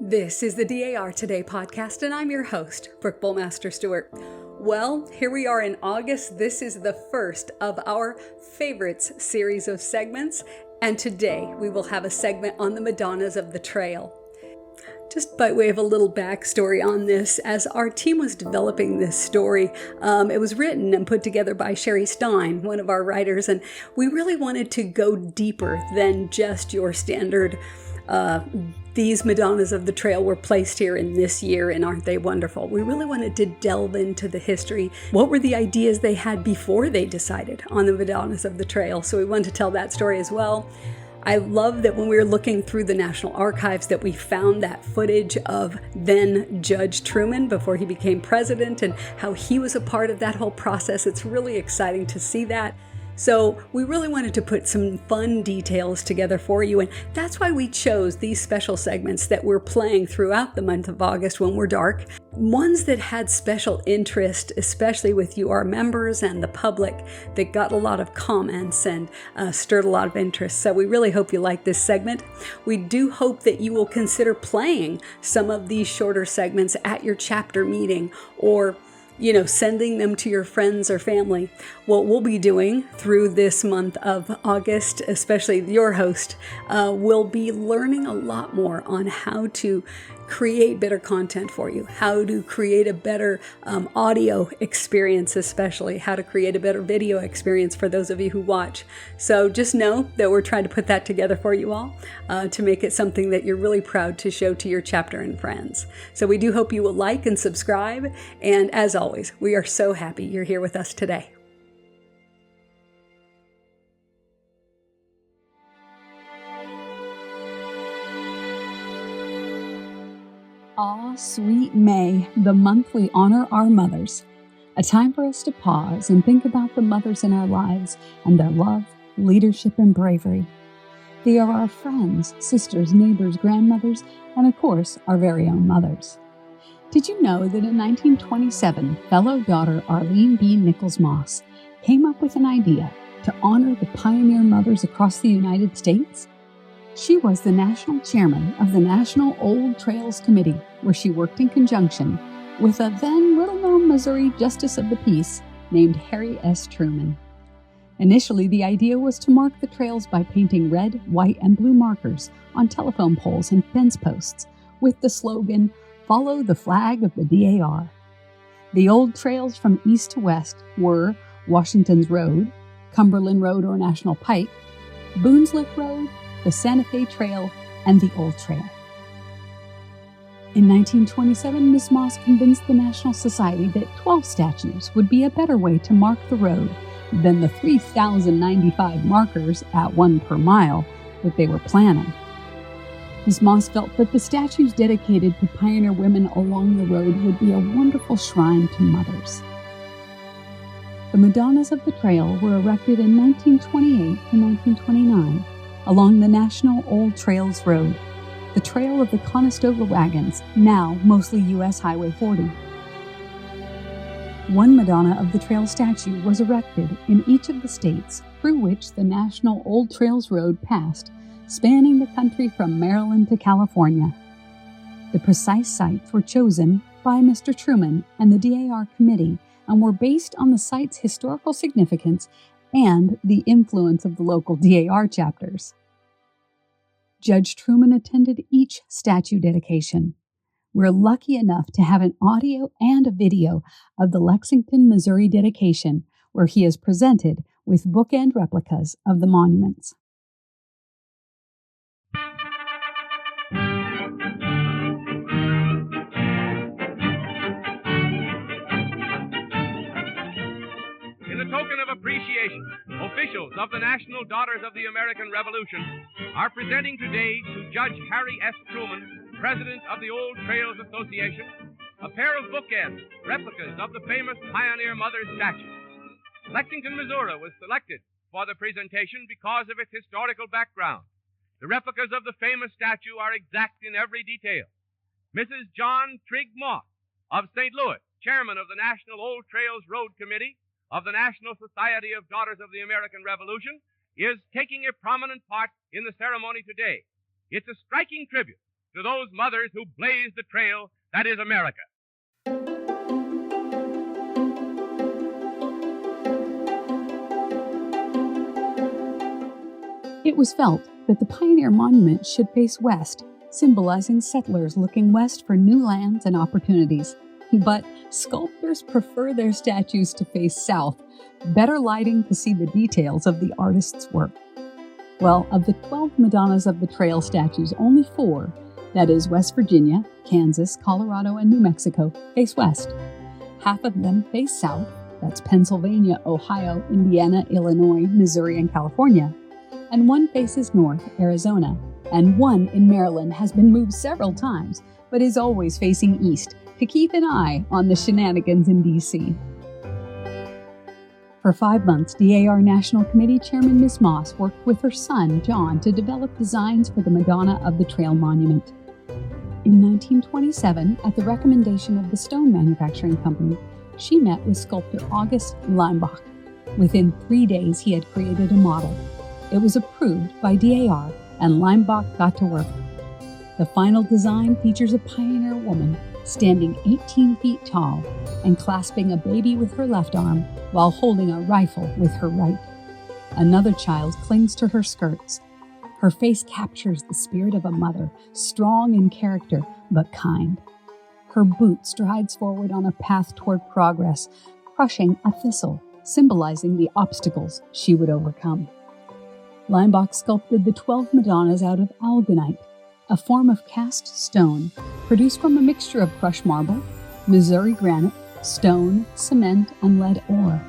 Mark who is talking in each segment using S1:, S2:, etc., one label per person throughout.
S1: This is the DAR Today podcast, and I'm your host, Brooke Bullmaster Stewart. Well, here we are in August. This is the first of our favorites series of segments, and today we will have a segment on the Madonnas of the Trail. Just by way of a little backstory on this, as our team was developing this story, it was written and put together by Sherry Stein, one of our writers, and we really wanted to go deeper than just your standard these Madonnas of the Trail were placed here in this year, and aren't they wonderful? We really wanted to delve into the history. What were the ideas they had before they decided on the Madonnas of the Trail? So we wanted to tell that story as well. I love that when we were looking through the National Archives that we found that footage of then Judge Truman before he became president and how he was a part of that whole process. It's really exciting to see that. So we really wanted to put some fun details together for you, and that's why we chose these special segments that we're playing throughout the month of August when we're dark. Ones that had special interest, especially with you, our members and the public, that got a lot of comments and stirred a lot of interest. So we really hope you like this segment. We do hope that you will consider playing some of these shorter segments at your chapter meeting, or sending them to your friends or family. What we'll be doing through this month of August, especially your host, will be learning a lot more on how to create better content for you, how to create a better audio experience, especially how to create a better video experience for those of you who watch. So just know that we're trying to put that together for you all to make it something that you're really proud to show to your chapter and friends. So we do hope you will like and subscribe. And as always, we are so happy you're here with us today.
S2: Ah, sweet May, the month we honor our mothers. A time for us to pause and think about the mothers in our lives and their love, leadership, and bravery. They are our friends, sisters, neighbors, grandmothers, and of course, our very own mothers. Did you know that in 1927, fellow daughter Arlene B. Nichols Moss came up with an idea to honor the pioneer mothers across the United States? She was the national chairman of the National Old Trails Committee, where she worked in conjunction with a then little-known Missouri Justice of the Peace named Harry S. Truman. Initially, the idea was to mark the trails by painting red, white, and blue markers on telephone poles and fence posts with the slogan, "Follow the flag of the DAR." The old trails from east to west were Washington's Road, Cumberland Road or National Pike, Boonslick Road, the Santa Fe Trail, and the Old Trail. In 1927, Miss Moss convinced the National Society that 12 statues would be a better way to mark the road than the 3,095 markers at one per mile that they were planning. Miss Moss felt that the statues dedicated to pioneer women along the road would be a wonderful shrine to mothers. The Madonnas of the Trail were erected in 1928 to 1929 along the National Old Trails Road, the trail of the Conestoga wagons, now mostly U.S. Highway 40. One Madonna of the Trail statue was erected in each of the states through which the National Old Trails Road passed, spanning the country from Maryland to California. The precise sites were chosen by Mr. Truman and the DAR committee and were based on the site's historical significance and the influence of the local DAR chapters. Judge Truman attended each statue dedication. We're lucky enough to have an audio and a video of the Lexington, Missouri dedication, where he is presented with bookend replicas of the monuments.
S3: In a token of appreciation, officials of the National Daughters of the American Revolution are presenting today to Judge Harry S. Truman, President of the Old Trails Association, a pair of bookends, replicas of the famous Pioneer Mother statue. Lexington, Missouri was selected for the presentation because of its historical background. The replicas of the famous statue are exact in every detail. Mrs. John Trigg Moss of St. Louis, chairman of the National Old Trails Road Committee of the National Society of Daughters of the American Revolution, is taking a prominent part in the ceremony today. It's a striking tribute to those mothers who blazed the trail that is America.
S2: It was felt that the Pioneer Monument should face west, symbolizing settlers looking west for new lands and opportunities. But sculptors prefer their statues to face south, better lighting to see the details of the artist's work. Well, of the 12 Madonnas of the Trail statues, only 4, that is West Virginia, Kansas, Colorado, and New Mexico, face west. Half of them face south, that's Pennsylvania, Ohio, Indiana, Illinois, Missouri, and California. And one faces north, Arizona, and one in Maryland has been moved several times, but is always facing east to keep an eye on the shenanigans in D.C. For 5 months, DAR National Committee Chairman Ms. Moss worked with her son, John, to develop designs for the Madonna of the Trail Monument. In 1927, at the recommendation of the Stone Manufacturing Company, she met with sculptor August Leimbach. Within 3 days, he had created a model. It was approved by DAR, and Leimbach got to work. The final design features a pioneer woman standing 18 feet tall and clasping a baby with her left arm while holding a rifle with her right. Another child clings to her skirts. Her face captures the spirit of a mother, strong in character but kind. Her boot strides forward on a path toward progress, crushing a thistle, symbolizing the obstacles she would overcome. Leimbach sculpted the 12 Madonnas out of algonite, a form of cast stone produced from a mixture of crushed marble, Missouri granite, stone, cement, and lead ore.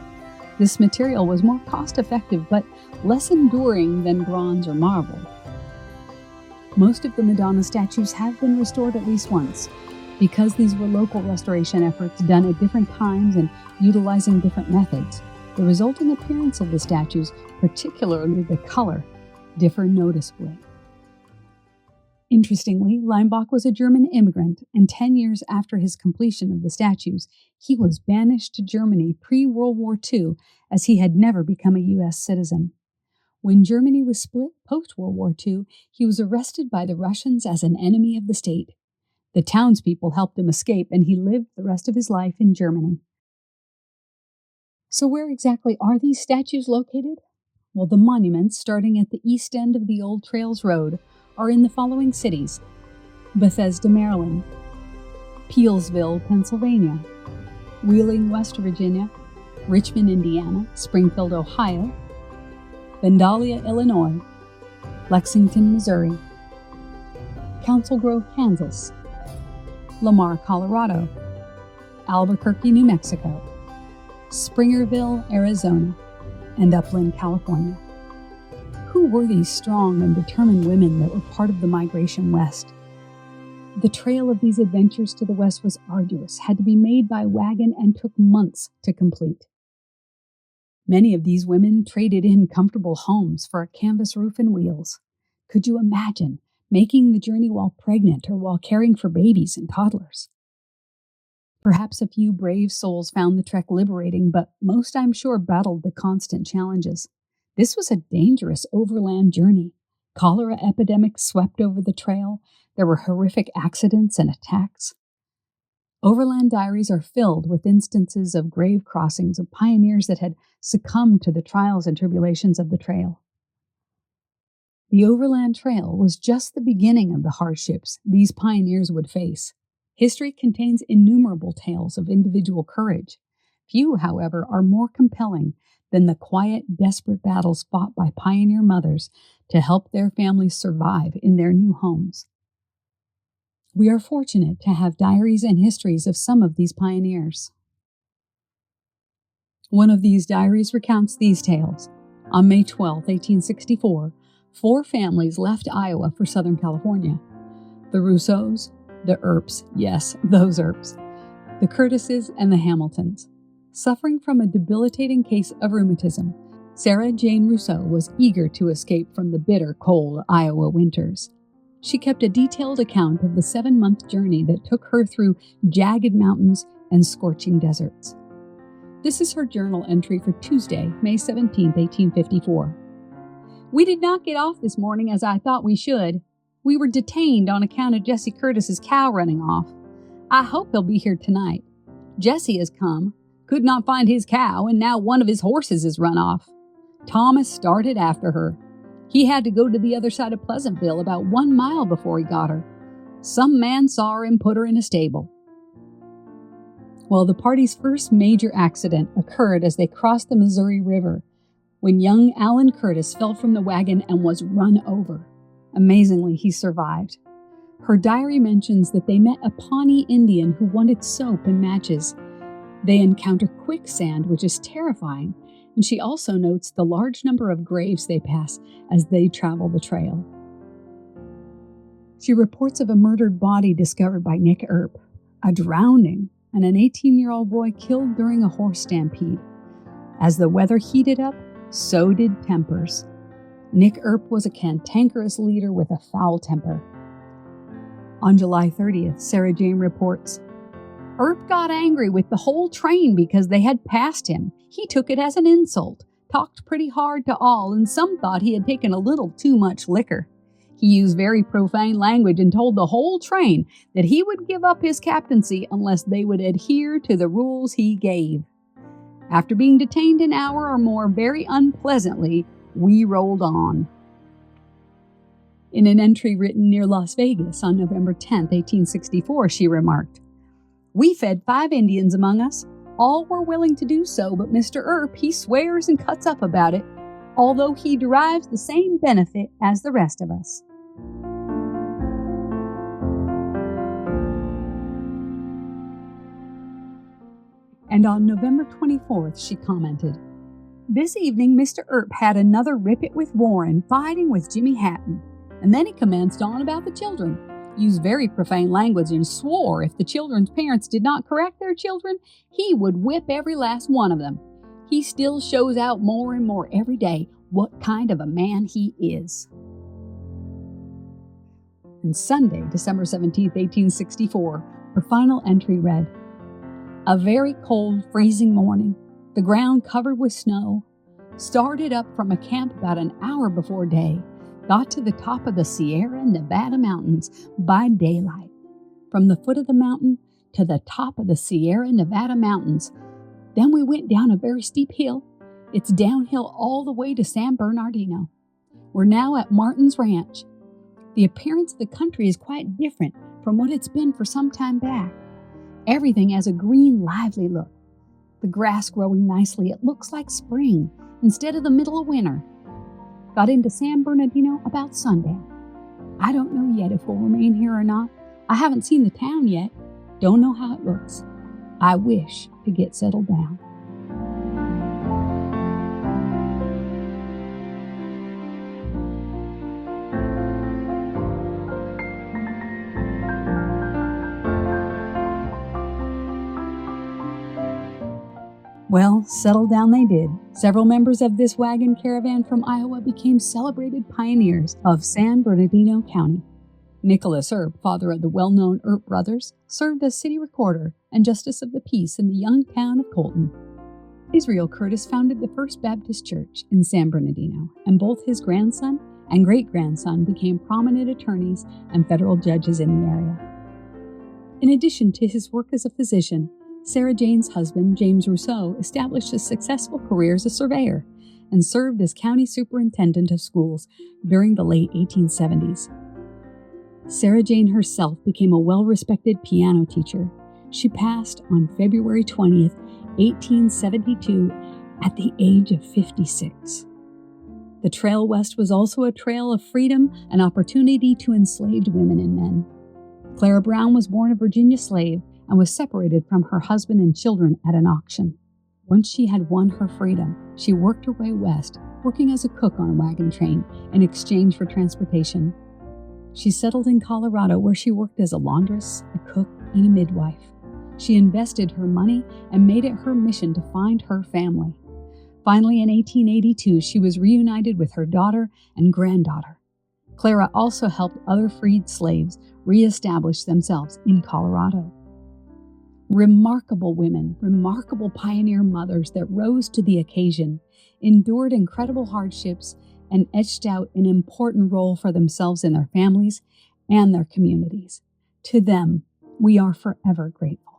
S2: This material was more cost-effective but less enduring than bronze or marble. Most of the Madonna statues have been restored at least once. Because these were local restoration efforts done at different times and utilizing different methods, the resulting appearance of the statues, particularly the color, differ noticeably. Interestingly, Leimbach was a German immigrant, and 10 years after his completion of the statues, he was banished to Germany pre-World War II as he had never become a U.S. citizen. When Germany was split post-World War II, he was arrested by the Russians as an enemy of the state. The townspeople helped him escape, and he lived the rest of his life in Germany. So where exactly are these statues located? Well, the monuments, starting at the east end of the Old Trails Road, are in the following cities: Bethesda, Maryland; Peelsville, Pennsylvania; Wheeling, West Virginia; Richmond, Indiana; Springfield, Ohio; Vandalia, Illinois; Lexington, Missouri; Council Grove, Kansas; Lamar, Colorado; Albuquerque, New Mexico; Springerville, Arizona; and Upland, California. Who were these strong and determined women that were part of the migration west? The trail of these adventures to the west was arduous, had to be made by wagon, and took months to complete. Many of these women traded in comfortable homes for a canvas roof and wheels. Could you imagine making the journey while pregnant or while caring for babies and toddlers? Perhaps a few brave souls found the trek liberating, but most, I'm sure, battled the constant challenges. This was a dangerous overland journey. Cholera epidemics swept over the trail. There were horrific accidents and attacks. Overland diaries are filled with instances of grave crossings of pioneers that had succumbed to the trials and tribulations of the trail. The Overland Trail was just the beginning of the hardships these pioneers would face. History contains innumerable tales of individual courage. Few, however, are more compelling than the quiet, desperate battles fought by pioneer mothers to help their families survive in their new homes. We are fortunate to have diaries and histories of some of these pioneers. One of these diaries recounts these tales. On May 12, 1864, 4 families left Iowa for Southern California. The Rousseaus, the Earps, yes, those Earps, the Curtises, and the Hamiltons. Suffering from a debilitating case of rheumatism, Sarah Jane Rousseau was eager to escape from the bitter, cold Iowa winters. She kept a detailed account of the 7-month journey that took her through jagged mountains and scorching deserts. This is her journal entry for Tuesday, May 17, 1854. "We did not get off this morning as I thought we should. We were detained on account of Jesse Curtis's cow running off. I hope he'll be here tonight. Jesse has come, could not find his cow, and now one of his horses has run off. Thomas started after her. He had to go to the other side of Pleasantville about 1 mile before he got her. Some man saw her and put her in a stable. Well, the party's first major accident occurred as they crossed the Missouri River, when young Alan Curtis fell from the wagon and was run over. Amazingly, he survived. Her diary mentions that they met a Pawnee Indian who wanted soap and matches. They encounter quicksand, which is terrifying, and she also notes the large number of graves they pass as they travel the trail. She reports of a murdered body discovered by Nick Earp, a drowning, and an 18-year-old boy killed during a horse stampede. As the weather heated up, so did tempers. Nick Earp was a cantankerous leader with a foul temper. On July 30th, Sarah Jane reports, Earp got angry with the whole train because they had passed him. He took it as an insult, talked pretty hard to all, and some thought he had taken a little too much liquor. He used very profane language and told the whole train that he would give up his captaincy unless they would adhere to the rules he gave. After being detained an hour or more very unpleasantly, we rolled on. In an entry written near Las Vegas on November 10, 1864, she remarked, "We fed 5 Indians among us. All were willing to do so, but Mr. Earp, he swears and cuts up about it, although he derives the same benefit as the rest of us." And on November 24th, she commented, "This evening, Mr. Earp had another rip-it with Warren, fighting with Jimmy Hatton, and then he commenced on about the children, used very profane language, and swore if the children's parents did not correct their children, he would whip every last one of them. He still shows out more and more every day what kind of a man he is." And Sunday, December 17th, 1864, her final entry read, "A very cold, freezing morning, the ground covered with snow. Started up from a camp about an hour before day. Got to the top of the Sierra Nevada mountains by daylight. From the foot of the mountain to the top of the Sierra Nevada mountains. Then we went down a very steep hill. It's downhill all the way to San Bernardino. We're now at Martin's Ranch. The appearance of the country is quite different from what it's been for some time back. Everything has a green, lively look. The grass growing nicely, it looks like spring instead of the middle of winter. Got into San Bernardino about sundown. I don't know yet if we'll remain here or not. I haven't seen the town yet. Don't know how it looks. I wish to get settled down." Well, settle down they did. Several members of this wagon caravan from Iowa became celebrated pioneers of San Bernardino County. Nicholas Earp, father of the well-known Earp brothers, served as city recorder and justice of the peace in the young town of Colton. Israel Curtis founded the First Baptist Church in San Bernardino, and both his grandson and great-grandson became prominent attorneys and federal judges in the area. In addition to his work as a physician, Sarah Jane's husband, James Rousseau, established a successful career as a surveyor and served as county superintendent of schools during the late 1870s. Sarah Jane herself became a well-respected piano teacher. She passed on February 20th, 1872, at the age of 56. The Trail West was also a trail of freedom and opportunity to enslaved women and men. Clara Brown was born a Virginia slave and was separated from her husband and children at an auction. Once she had won her freedom, she worked her way west, working as a cook on a wagon train in exchange for transportation. She settled in Colorado, where she worked as a laundress, a cook, and a midwife. She invested her money and made it her mission to find her family. Finally, in 1882, she was reunited with her daughter and granddaughter. Clara also helped other freed slaves reestablish themselves in Colorado. Remarkable women, remarkable pioneer mothers that rose to the occasion, endured incredible hardships, and etched out an important role for themselves in their families and their communities. To them, we are forever grateful.